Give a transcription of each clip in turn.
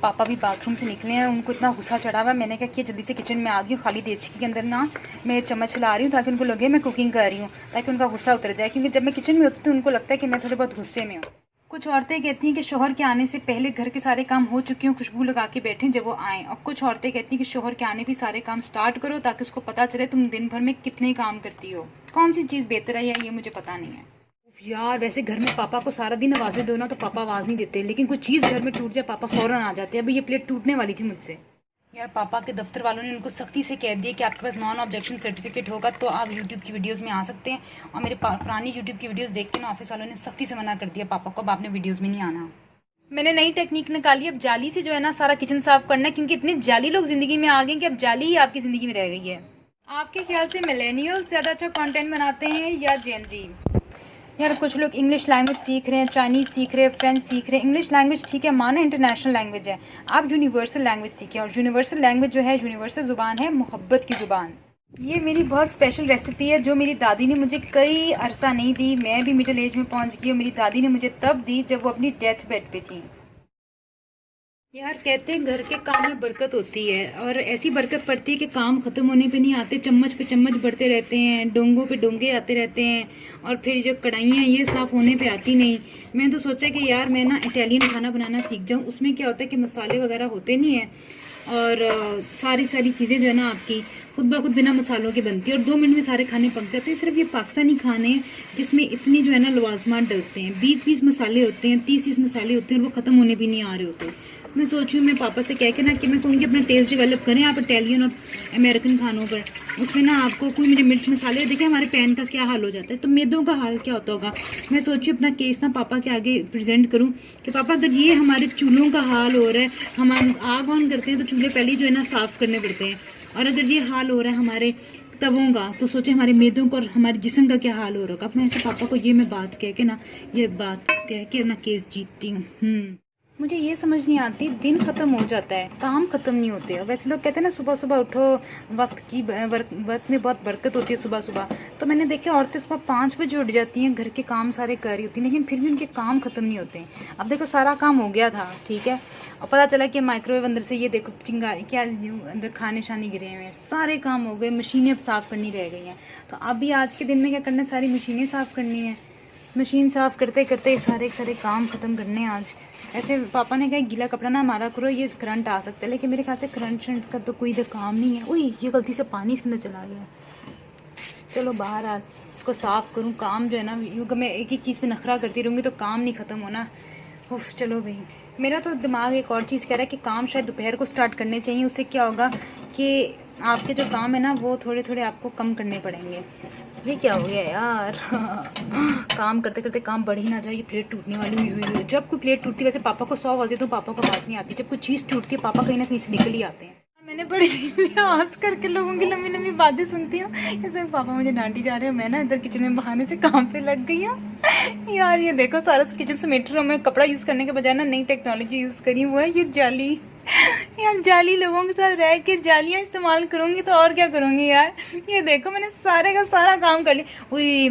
पापा भी बाथरूम से निकले हैं, उनको इतना गुस्सा चढ़ा हुआ है। मैंने कहा कि जल्दी से किचन में आ गई हूँ, खाली देचकी के अंदर ना मैं चम्मच हिला रही हूँ ताकि उनको लगे मैं कुकिंग कर रही हूँ, ताकि उनका गुस्सा उतर जाए। क्योंकि जब मैं किचन में होती हूँ तो उनको लगता है कि मैं थोड़े बहुत गुस्से में हूँ। कुछ औरतें कहती हैं कि शोहर के आने से पहले घर के सारे काम हो चुके हों, खुशबू लगा के बैठें जब वो आएँ। और कुछ औरतें कहती हैं कि शोहर के आने भी सारे काम स्टार्ट करो ताकि उसको पता चले तुम दिन भर में कितने काम करती हो। कौन सी चीज़ बेहतर है या ये मुझे पता नहीं है यार। वैसे घर में पापा को सारा दिन आवाज़ें दो ना तो पापा आवाज़ नहीं देते, लेकिन कोई चीज़ घर में टूट जाए पापा फौरन आ जाते हैं। अभी ये प्लेट टूटने वाली थी मुझसे यार। पापा के दफ्तर वालों ने उनको सख्ती से कह दिया कि आपके पास नॉन ऑब्जेक्शन सर्टिफिकेट होगा तो आप यूट्यूब की वीडियोस में आ सकते हैं। और मेरे पुरानी यूट्यूब की वीडियोस देख के ना ऑफिस वालों ने सख्ती से मना कर दिया पापा को, अब आपने वीडियोस में नहीं आना। मैंने नई टेक्निक निकाली, अब जाली से जो है ना सारा किचन साफ करना है, क्योंकि इतने जाली लोग जिंदगी में आ गए कि अब जाली ही आपकी जिंदगी में रह गई है। आपके ख्याल से मिलेनियल्स ज़्यादा अच्छा कंटेंट बनाते हैं या जेन ज़ी? यार कुछ लोग इंग्लिश लैंग्वेज सीख रहे हैं, चाइनीज़ सीख रहे हैं, फ्रेंच सीख रहे हैं। इंग्लिश लैंग्वेज ठीक है, माना इंटरनेशनल लैंग्वेज है, आप यूनिवर्सल लैंग्वेज सीखें। और यूनिवर्सल लैंग्वेज जो है, यूनिवर्सल ज़ुबान है मोहब्बत की ज़ुबान। ये मेरी बहुत स्पेशल रेसिपी है जो मेरी दादी ने मुझे कई अरसा नहीं दी। मैं भी मिडिल एज में पहुंच गई और मेरी दादी ने मुझे तब दी जब वो अपनी डेथ बेड पे थी। यार कहते हैं घर के काम में बरकत होती है, और ऐसी बरकत पड़ती है कि काम खत्म होने पे नहीं आते, चम्मच पे चम्मच बढ़ते रहते हैं, डोंगों पे डोंगे आते रहते हैं, और फिर जो कढ़ाइयाँ ये साफ़ होने पे आती नहीं। मैं तो सोचा कि यार मैं ना इटालियन खाना बनाना सीख जाऊँ। उसमें क्या होता है कि मसाले वगैरह होते नहीं हैं, और सारी चीज़ें जो है ना आपकी खुद ब खुद बिना मसालों के बनती है, और 2 मिनट में सारे खाने पक जाते हैं। सिर्फ ये पाकिस्तानी खाने हैं जिसमें इतनी जो है ना लवाजमात डलते हैं, 20-20 मसाले होते हैं, 30-30 मसाले होते हैं, और वो ख़त्म होने भी नहीं आ रहे होते। मैं सोच रही हूँ मैं पापा से कह के ना कि मैं कहूँगी अपना टेस्ट डेवलप करें आप इटालियन और अमेरिकन खानों पर। उसमें ना आपको कोई मेरे मिर्च मसाले देखें, हमारे पैन का क्या हाल हो जाता है, तो मैदों का हाल क्या होता होगा। मैं सोची अपना केस ना पापा के आगे प्रेजेंट करूँ कि पापा अगर ये हमारे चूल्हों का हाल हो रहा है, हम आग ऑन करते हैं तो चूल्हे पहले ही जो है ना साफ़ करने पड़ते हैं, और अगर ये हाल हो रहा है हमारे तवों का, तो सोचे हमारे मैदों का और हमारे जिस्म का क्या हाल हो रहा होगा। अब मैं ऐसे पापा को ये मैं बात कह के ना, ये बात कह के ना केस जीतती हूँ। मुझे ये समझ नहीं आती, दिन खत्म हो जाता है, काम खत्म नहीं होते। वैसे लोग कहते हैं ना सुबह सुबह उठो, वक्त में बहुत बरकत होती है सुबह सुबह। तो मैंने देखा औरतें सुबह 5 बजे उठ जाती हैं, घर के काम सारे कर रही होती हैं, लेकिन फिर भी उनके काम खत्म नहीं होते हैं। अब देखो सारा काम हो गया था, ठीक है, और पता चला कि माइक्रोवेव अंदर से ये देखो चिंगारी क्या अंदर खाने शाने गिरे हुए हैं, सारे काम हो गए, मशीनें अब साफ़ करनी रह गई हैं। तो अभी आज के दिन में क्या करना है, सारी मशीनें साफ़ करनी है। मशीन साफ़ करते करते सारे काम ख़त्म करने हैं आज। ऐसे पापा ने कहा गीला कपड़ा ना मारा करो, ये करंट आ सकता है, लेकिन मेरे ख्याल से करंट का तो कोई इधर काम नहीं है। उई ये गलती से पानी इसके अंदर चला गया। चलो बाहर आ, इसको साफ़ करूँ। काम जो है ना, यूँ मैं एक चीज़ पे नखरा करती रहूँगी तो काम नहीं ख़त्म होना। उफ चलो भाई, मेरा तो दिमाग एक और चीज़ कह रहा है कि काम शायद दोपहर को स्टार्ट करने चाहिए। उससे क्या होगा कि आपके जो काम है ना वो थोड़े थोड़े आपको कम करने पड़ेंगे। ये क्या हो गया यार काम करते करते काम बढ़ ही ना जाए। ये प्लेट टूटने वाली हुई। जब कोई प्लेट टूटती है, वैसे पापा को 100 आवाज़ें तो पापा को आवाज़ नहीं आती, जब कोई चीज़ टूटती है पापा कहीं ना कहीं से निकल ही आते हैं। मैंने बड़ी आस करके लोगों की लंबी लंबी बातें सुनती हूँ, जैसे पापा मुझे डांटी जा रहे हैं, मैं ना इधर किचन में बहाने से काम पे लग गई हूँ। यार ये देखो सारा किचन समेट रहा हूँ मैं, कपड़ा यूज़ करने के बजाय ना नई टेक्नोलॉजी यूज़ करी हुआ है, ये जाली। यार जाली लोगों के साथ रह के जालियाँ इस्तेमाल करूँगी तो और क्या करूँगी यार। ये देखो मैंने सारे का सारा काम कर लिया। वही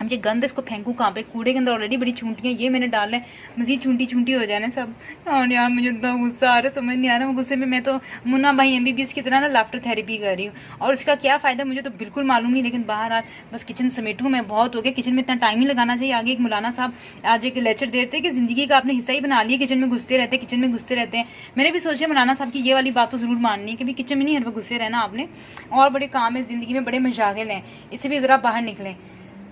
अब ये गंद इसको फेंकूँ कहाँ पे, कूड़े के अंदर ऑलरेडी बड़ी चूंटियाँ, ये मैंने डालना है, मज़ीद चूंटी हो जाए ना सब। और यार मुझे इतना गुस्सा आ रहा है, समझ नहीं आ रहा। गुस्से में मैं तो मुन्ना भाई MBBS की तरह ना लाफ्टर थेरेपी कर रही हूँ, और उसका क्या फ़ायदा मुझे तो बिल्कुल मालूम नहीं। लेकिन बाहर बस किचन समेटूँ मैं, बहुत हो गया किचन में, इतना टाइम ही लगाना चाहिए। आगे एक मौलाना साहब आज एक लेक्चर दे रहे थे कि ज़िंदगी का आपने हिस्सा ही बना लिया, किचन में घुसते रहते हैं। मैंने भी सोचा मौलाना साहब की ये वाली बात तो ज़रूर माननी है कि भाई किचन में नहीं हर वक्त घुसे रहना आपने, और बड़े काम है ज़िंदगी में, बड़े मशागिल हैं, इससे भी ज़रा बाहर निकलें।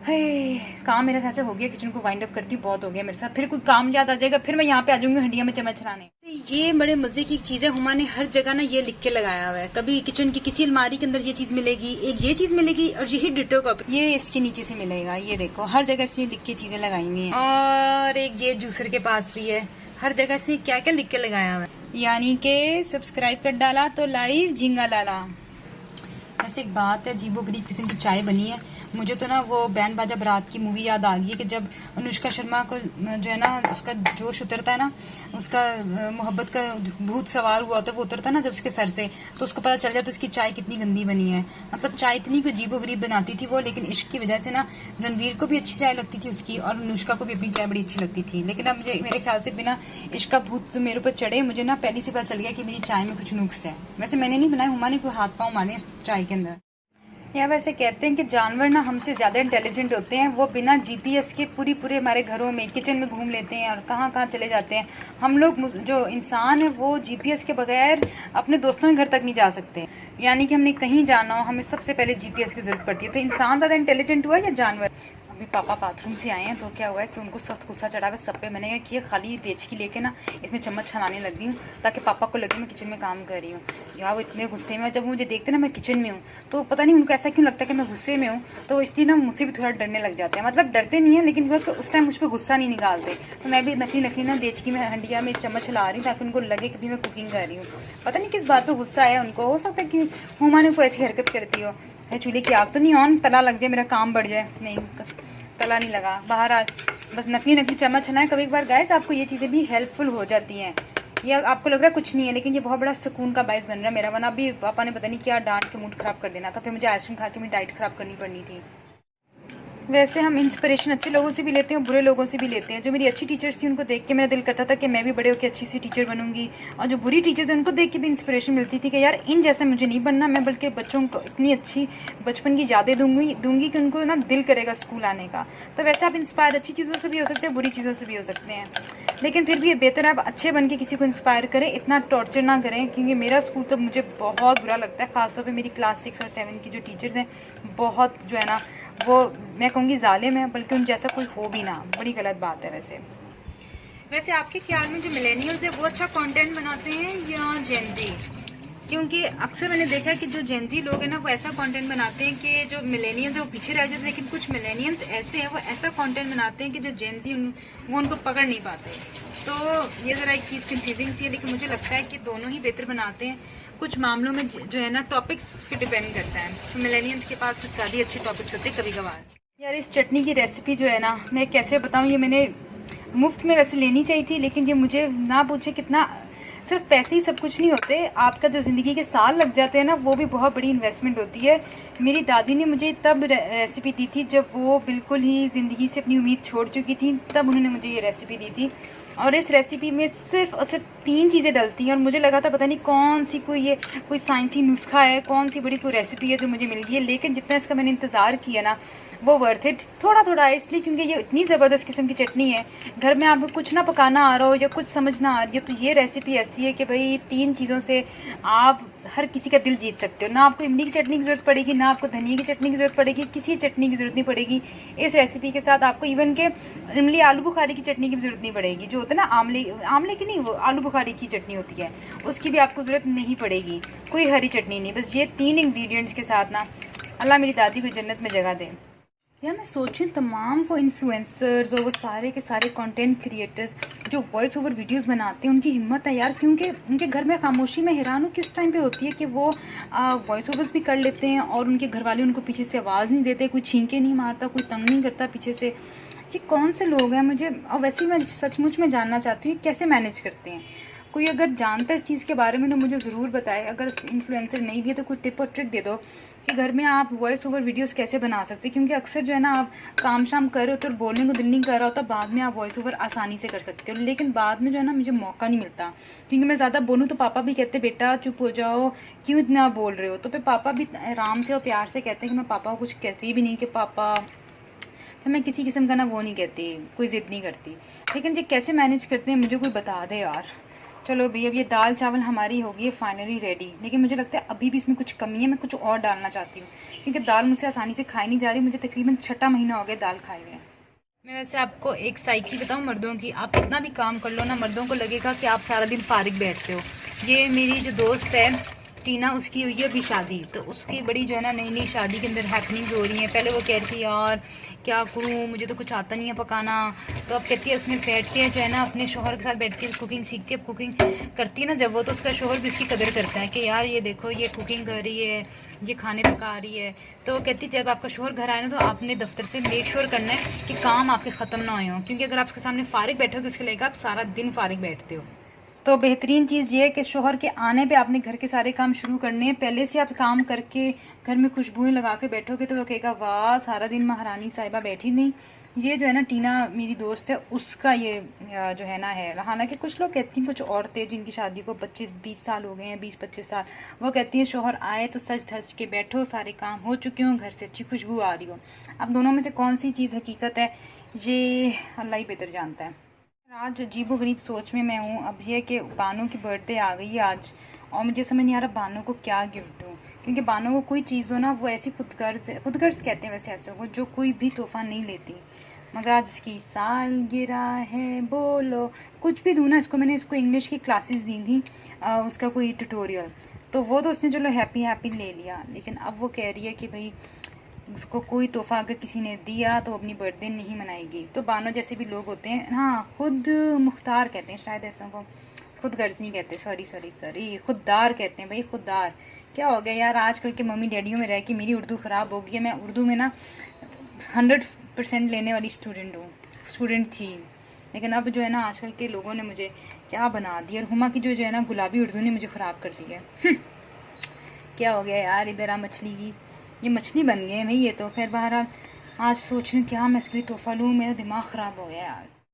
काम मेरा ख्याल से हो गया, किचन को वाइंड अप करती हूँ, बहुत हो गया मेरे साथ। फिर कोई काम याद आ जाएगा, फिर मैं यहाँ पे आ जाऊंगी हंडिया में चम्मच चलाने। ये बड़े मजे की चीज है, हुमा ने हर जगह ना ये लिख के लगाया हुआ है, कभी किचन की किसी अलमारी के अंदर ये चीज मिलेगी, एक ये चीज मिलेगी, और यही डिटो कप ये इसके नीचे से मिलेगा। ये देखो हर जगह से लिख के चीजें लगाई हुई है, और एक ये जूसर के पास भी है, हर जगह से क्या क्या लिख के लगाया हुआ है। यानी के सब्सक्राइब कर डाला तो लाइव झींगा लाला। ऐसे एक बात है, अजीबो गरीब किस्म की चाय बनी है, मुझे तो ना वो बैंड बाजा बारात की मूवी याद आ गई है कि जब अनुष्का शर्मा को जो है ना उसका जोश उतरता है ना, उसका मोहब्बत का भूत सवार हुआ होता है, वो उतरता है ना जब उसके सर से, तो उसको पता चल जाता है उसकी चाय कितनी गंदी बनी है। मतलब चाय इतनी कोई अजीबो गरीब बनाती थी वो, लेकिन इश्क की वजह से ना रणवीर को भी अच्छी चाय लगती थी उसकी, और अनुष्का को भी अपनी चाय बड़ी अच्छी लगती थी। लेकिन अब मुझे मेरे ख्याल से बिना इश्क का भूत मेरे ऊपर चढ़े, मुझे ना पहले से पता चल गया कि मेरी चाय में कुछ नुक्स है। वैसे मैंने नहीं बनाया, हुमा ने कोई हाथ पाँव मारे चाय के अंदर। या वैसे कहते हैं कि जानवर ना हमसे ज़्यादा इंटेलिजेंट होते हैं, वो बिना जीपीएस के पूरे हमारे घरों में किचन में घूम लेते हैं और कहाँ कहाँ चले जाते हैं। हम लोग जो इंसान है वो जीपीएस के बगैर अपने दोस्तों के घर तक नहीं जा सकते। यानी कि हमने कहीं जाना हो हमें सबसे पहले जीपीएस की ज़रूरत पड़ती है। तो इंसान ज़्यादा इंटेलिजेंट हुआ या जानवर? अभी पापा बाथरूम से आए हैं तो क्या हुआ है कि उनको सख्त गुस्सा चढ़ा हुआ सब पे। मैंने क्या किया, खाली देचकी लेके ना इसमें चम्मच छनाने लग गई हूँ ताकि पापा को लगे मैं किचन में काम कर रही हूँ। यार वो इतने गुस्से में, जब मुझे देखते ना मैं किचन में हूँ तो पता नहीं उनको ऐसा क्यों लगता है कि मैं गुस्से में हूँ, तो इसलिए ना मुझसे भी थोड़ा डरने लग जाते हैं। मतलब डरते नहीं है लेकिन वो उस टाइम मुझ पर गुस्सा नहीं निकालते। तो मैं भी नकली ना देचकी में हंडिया में चम्मच ला रही हूँ ताकि उनको लगे कि मैं कुकिंग कर रही हूँ। पता नहीं किस बात पर गुस्सा आया उनको, हो सकता है कि हुमा ने कोई ऐसी हरकत करती हो। चूल्हे की आग तो नहीं ऑन, तला लग जाए मेरा काम बढ़ जाए। नहीं, तला नहीं लगा, बाहर आ बस नकली चम्मच है। कभी एक बार गाइस आपको ये चीज़ें भी हेल्पफुल हो जाती हैं। ये आपको लग रहा है कुछ नहीं है, लेकिन ये बहुत बड़ा सुकून का बायस बन रहा है मेरा। वरना अभी पापा ने पता नहीं क्या डांट के मूड खराब कर देना था, फिर मुझे आइसक्रीम खा के मेरी डाइट खराब करनी पड़नी थी। वैसे हम इंस्पिरेशन अच्छे लोगों से भी लेते हैं और बुरे लोगों से भी लेते हैं। जो मेरी अच्छी टीचर्स थी उनको देख के मेरा दिल करता था कि मैं भी बड़े होकर अच्छी सी टीचर बनूंगी, और जो बुरी टीचर्स हैं उनको देख के भी इंस्पिरेशन मिलती थी कि यार इन जैसा मुझे नहीं बनना, मैं बल्कि बच्चों को इतनी अच्छी बचपन की यादें दूंगी कि उनको ना दिल करेगा स्कूल आने का। तो वैसे आप इंस्पायर अच्छी चीज़ों से भी हो सकते हैं, बुरी चीज़ों से भी हो सकते हैं, लेकिन फिर भी ये बेहतर है आप अच्छे बन के किसी को इंस्पायर करें, इतना टॉर्चर ना करें। क्योंकि मेरा स्कूल तो मुझे बहुत बुरा लगता है, खासतौर पर मेरी क्लास 6 और 7 की जो टीचर्स हैं बहुत जो है ना वो मैं कहूँगी जालिम है, बल्कि उन जैसा कोई हो भी ना, बड़ी गलत बात है। वैसे आपके ख्याल में जो मिलेनियल्स है वो अच्छा कंटेंट बनाते हैं या जेनजी? क्योंकि अक्सर मैंने देखा है कि जो जेनजी लोग हैं ना वो ऐसा कंटेंट बनाते हैं कि जो मिलेनियल्स है वो पीछे रह जाते हैं, लेकिन कुछ मिलेनियल्स ऐसे हैं वो ऐसा कंटेंट बनाते हैं कि जो जेनजी वो उनको पकड़ नहीं पाते। तो ये ज़रा एक चीज़ कंफ्यूजिंग सी है, लेकिन मुझे लगता है कि दोनों ही बेहतर बनाते हैं। कुछ मामलों में जो है ना टॉपिक्स पे डिपेंड करता है। तो मिलेनियल्स के पास कुछ ज़्यादा अच्छे टॉपिक्स होते हैं कभी कभार। यार इस चटनी की रेसिपी जो है ना मैं कैसे बताऊँ, ये मैंने मुफ्त में वैसे लेनी चाहिए थी, लेकिन ये मुझे ना पूछे कितना, सिर्फ पैसे ही सब कुछ नहीं होते, आपका जो ज़िंदगी के साल लग जाते हैं ना वो भी बहुत बड़ी इन्वेस्टमेंट होती है। मेरी दादी ने मुझे तब रेसिपी दी थी जब वो बिल्कुल ही ज़िंदगी से अपनी उम्मीद छोड़ चुकी थी, तब उन्होंने मुझे ये रेसिपी दी थी। और इस रेसिपी में सिर्फ और सिर्फ 3 चीज़ें डलती हैं, और मुझे लगा था पता नहीं कौन सी कोई साइंसी नुस्खा है, कौन सी बड़ी कोई रेसिपी है जो मुझे मिल गई है। लेकिन जितना इसका मैंने इंतज़ार किया ना वो वर्थ इट थोड़ा है, इसलिए क्योंकि ये इतनी ज़बरदस्त किस्म की चटनी है। घर में आपको कुछ ना पकाना आ रहा हो या कुछ समझ ना आ रही है तो ये रेसिपी ऐसी है कि भाई 3 चीज़ों से आप हर किसी का दिल जीत सकते हो। ना आपको इमली की चटनी की ज़रूरत पड़ेगी, ना आपको धनिया की चटनी की ज़रूरत पड़ेगी, किसी चटनी की ज़रूरत नहीं पड़ेगी। इस रेसिपी के साथ आपको इवन के इमली आलू बुखारी की चटनी की ज़रूरत नहीं पड़ेगी, जो होता है ना आमले की नहीं, वो आलू बुखारी की चटनी होती है, उसकी भी आपको ज़रूरत नहीं पड़ेगी, कोई हरी चटनी नहीं। बस ये 3 इंग्रेडिएंट्स के साथ ना अल्लाह मेरी दादी को जन्नत में जगह दे। यार मैं सोची तमाम वो इन्फ्लुएंसर्स और वो सारे के सारे कंटेंट क्रिएटर्स जो वॉइस ओवर वीडियोस बनाते हैं उनकी हिम्मत है यार, क्योंकि उनके घर में खामोशी में हैरान हूँ किस टाइम पे होती है कि वो वॉइस ओवर्स भी कर लेते हैं और उनके घर वाले उनको पीछे से आवाज़ नहीं देते, कोई छींके नहीं मारता, कोई तंग नहीं करता पीछे से। ये कौन से लोग हैं मुझे, और वैसे ही मैं सचमुच में जानना चाहती हूँ कैसे मैनेज करते हैं। कोई अगर जानता है इस चीज़ के बारे में तो मुझे ज़रूर बताए। अगर इन्फ्लुएंसर नहीं भी है तो कोई टिप और ट्रिक दे दो कि घर में आप वॉइस ओवर वीडियोस कैसे बना सकते हैं। क्योंकि अक्सर जो है ना आप काम शाम कर रहे हो तो बोलने को दिल नहीं कर रहा होता, बाद में आप वॉइस ओवर आसानी से कर सकते हो, लेकिन बाद में जो है ना मुझे मौका नहीं मिलता। क्योंकि मैं ज़्यादा बोलूँ तो पापा भी कहते बेटा चुप हो जाओ, क्यों इतना बोल रहे हो। तो फिर पापा भी आराम से और प्यार से कहते हैं कि मैं पापा को कुछ कहती भी नहीं कि पापा, फिर मैं किसी किस्म का ना वो नहीं कहती, कोई ज़िद नहीं करती। लेकिन ये कैसे मैनेज करते हैं मुझे कोई बता दे यार। चलो भैया अब ये दाल चावल हमारी हो गई है फाइनली रेडी, लेकिन मुझे लगता है अभी भी इसमें कुछ कमी है, मैं कुछ और डालना चाहती हूँ क्योंकि दाल मुझसे आसानी से खाई नहीं जा रही। मुझे तकरीबन 6ठा महीना हो गया दाल खाए हुए। मैं वैसे आपको एक साइकिल बताऊँ मर्दों की, आप कितना भी काम कर लो ना मर्दों को लगेगा कि आप सारा दिन फारिग बैठते हो। ये मेरी जो दोस्त है टीना, उसकी हुई है अभी शादी, तो उसकी बड़ी जो है ना नई नई शादी के अंदर हैपनिंग्स हो रही हैं। पहले वो कह रही थी यार क्या करूँ, मुझे तो कुछ आता नहीं है पकाना, तो अब कहती है उसने बैठ के जो है ना अपने शोहर के साथ बैठ के कुकिंग सीखती है। अब कुकिंग करती है ना जब वो, तो उसका शोहर भी उसकी कदर करता है कि यार ये देखो ये कुकिंग कर रही है, ये खाने पका रही है। तो वो कहती है जब आपका शोहर घर आए ना तो आपने दफ्तर से मेक श्योर करना है कि काम आपके ख़त्म ना हुए हों, क्योंकि अगर आप उसके सामने फारिग बैठोगे उसके लगेगा आप सारा दिन फारिग बैठते हो। तो बेहतरीन चीज़ ये है कि शोहर के आने पे आपने घर के सारे काम शुरू करने हैं। पहले से आप काम करके घर में खुशबुएं लगा के बैठोगे तो वो कहेगा वाह सारा दिन महारानी साहिबा बैठी नहीं। ये जो है ना टीना मेरी दोस्त है, उसका ये जो है ना है। हालांकि कुछ लोग कहती हैं, कुछ औरतें जिनकी शादी को 25-20 साल हो गए हैं, 20-25 साल, वो कहती हैं शोहर आए तो सज धज के बैठो, सारे काम हो चुके हों, घर से अच्छी खुशबू आ रही हो। अब दोनों में से कौन सी चीज़ हकीकत है ये अल्लाह ही बेहतर जानता है। आज अजीबो गरीब सोच में मैं हूँ। अब ये कि बानो की बर्थडे आ गई है आज, और मुझे समझ नहीं आ रहा बानो को क्या गिफ्ट दूँ, क्योंकि बानो को कोई चीज़ हो ना वो ऐसी खुदगर्ज कहते हैं वैसे ऐसे, वो जो कोई भी तोहफा नहीं लेती। मगर आज उसकी सालगिरह है, बोलो कुछ भी दूँ ना इसको। मैंने इसको इंग्लिश की क्लासेस दी थी, उसका कोई ट्यूटोरियल, तो वो तो उसने चलो हैप्पी हैप्पी ले लिया, लेकिन अब वो कह रही है कि भाई उसको कोई तोहफा अगर किसी ने दिया तो अपनी बर्थडे नहीं मनाएगी। तो बानो जैसे भी लोग होते हैं, हाँ खुद मुख्तार कहते हैं शायद ऐसा को, खुद गर्ज नहीं कहते, सॉरी सॉरी सॉरी, खुददार कहते हैं भाई, खुददार। क्या हो गया यार, आजकल के मम्मी डैडियों में रह के मेरी उर्दू ख़राब हो गई है। मैं उर्दू में ना 100% लेने वाली स्टूडेंट थी, लेकिन अब जो है ना आजकल के लोगों ने मुझे क्या बना दिया, और हुमा की जो है ना गुलाबी उर्दू ने मुझे ख़राब कर दी है। क्या हो गया यार, इधर आ मछली की, ये मछली बन गए भाई ये तो। खैर बहरहाल आज सोच रही हूँ क्या मैं इसके लिए तोहफा लूँ, मेरा दिमाग ख़राब हो गया यार।